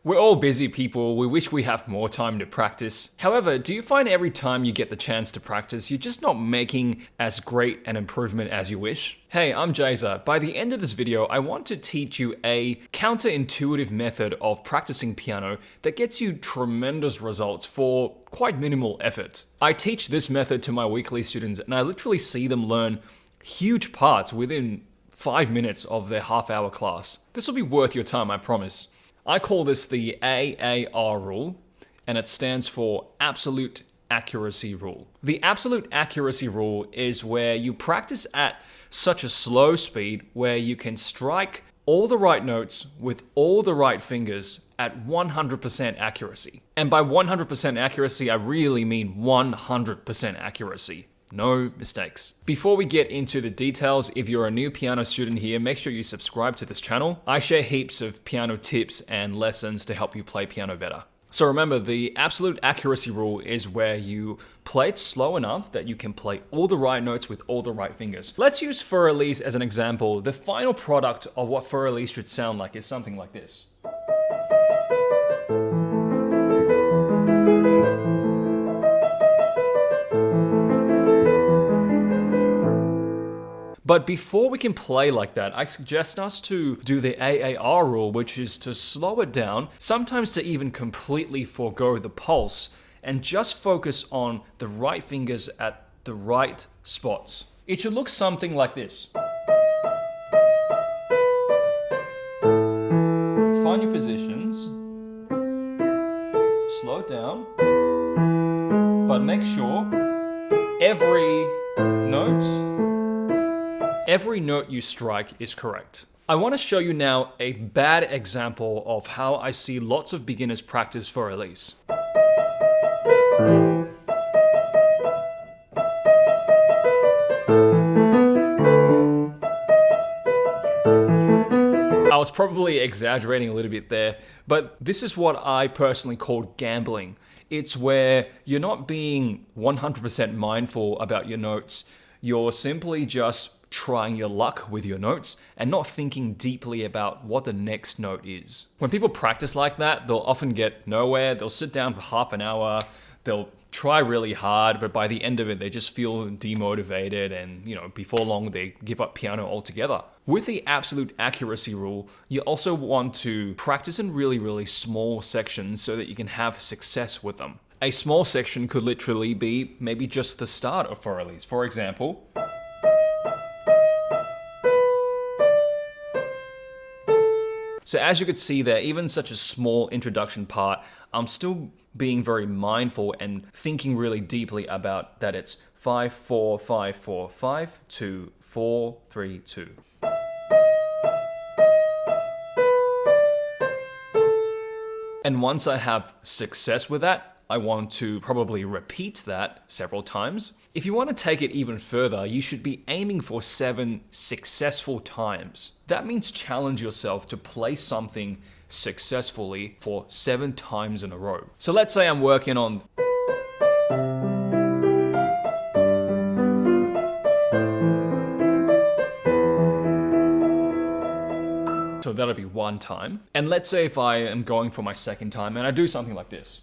We're all busy people, we wish we have more time to practice. However, do you find every time you get the chance to practice, you're just not making as great an improvement as you wish? Hey, I'm Jazer. By the end of this video, I want to teach you a counterintuitive method of practicing piano that gets you tremendous results for quite minimal effort. I teach this method to my weekly students and I literally see them learn huge parts within 5 minutes of their half-hour class. This will be worth your time, I promise. I call this the AAR rule, and it stands for Absolute Accuracy Rule. The Absolute Accuracy Rule is where you practice at such a slow speed where you can strike all the right notes with all the right fingers at 100% accuracy. And by 100% accuracy, I really mean 100% accuracy. No mistakes. Before we get into the details, if you're a new piano student here, make sure you subscribe to this channel. I share heaps of piano tips and lessons to help you play piano better. So remember, the absolute accuracy rule is where you play it slow enough that you can play all the right notes with all the right fingers. Let's use Für Elise as an example. The final product of what Für Elise should sound like is something like this. But before we can play like that, I suggest us to do the AAR rule, which is to slow it down, sometimes to even completely forego the pulse, and just focus on the right fingers at the right spots. It should look something like this. Find your positions, slow it down, but make sure every note you strike is correct. I want to show you now a bad example of how I see lots of beginners practice Für Elise. I was probably exaggerating a little bit there, but this is what I personally call gambling. It's where you're not being 100% mindful about your notes. You're simply just trying your luck with your notes and not thinking deeply about what the next note is. When people practice like that, they'll often get nowhere. They'll sit down for half an hour. They'll try really hard, but by the end of it, they just feel demotivated and, before long, they give up piano altogether. With the absolute accuracy rule, you also want to practice in really, really small sections so that you can have success with them. A small section could literally be maybe just the start of Für Elise. For example, so as you could see there, even such a small introduction part, I'm still being very mindful and thinking really deeply about that it's 5-4-5-4-5 to 4-3-2. And once I have success with that, I want to probably repeat that several times. If you want to take it even further, you should be aiming for 7 successful times. That means challenge yourself to play something successfully for 7 times in a row. So let's say I'm working on so that'll be 1 time. And let's say if I am going for my 2nd time and I do something like this.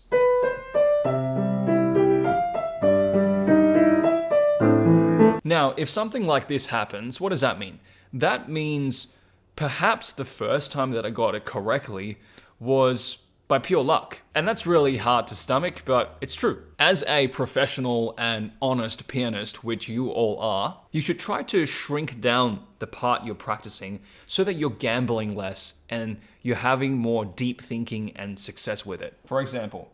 Now, if something like this happens, what does that mean? That means perhaps the first time that I got it correctly was by pure luck. And that's really hard to stomach, but it's true. As a professional and honest pianist, which you all are, you should try to shrink down the part you're practicing so that you're gambling less and you're having more deep thinking and success with it. For example,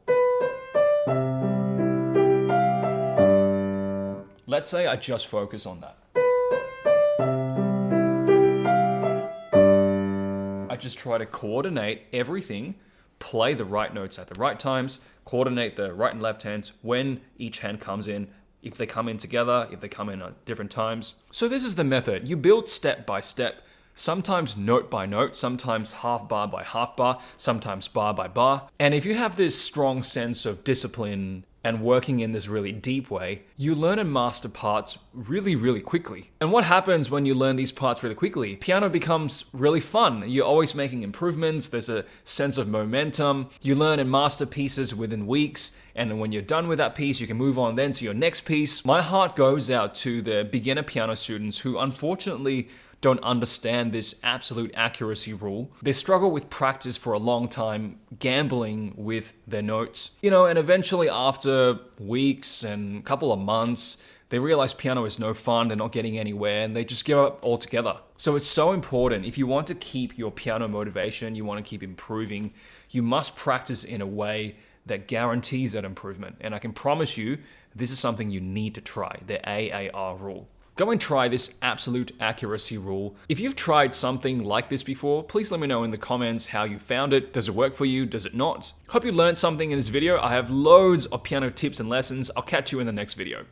let's say I just focus on that. I just try to coordinate everything, play the right notes at the right times, coordinate the right and left hands when each hand comes in, if they come in together, if they come in at different times. So this is the method. You build step by step, sometimes note by note, sometimes half bar by half bar, sometimes bar by bar. And if you have this strong sense of discipline and working in this really deep way, you learn and master parts really, really quickly. And what happens when you learn these parts really quickly? Piano becomes really fun. You're always making improvements. There's a sense of momentum. You learn and master pieces within weeks. And when you're done with that piece, you can move on then to your next piece. My heart goes out to the beginner piano students who unfortunately don't understand this absolute accuracy rule. They struggle with practice for a long time, gambling with their notes. And eventually after weeks and a couple of months, they realize piano is no fun, they're not getting anywhere, and they just give up altogether. So it's so important. If you want to keep your piano motivation, you want to keep improving, you must practice in a way that guarantees that improvement. And I can promise you, this is something you need to try, the AAR rule. Go and try this absolute accuracy rule. If you've tried something like this before, please let me know in the comments how you found it. Does it work for you? Does it not? Hope you learned something in this video. I have loads of piano tips and lessons. I'll catch you in the next video.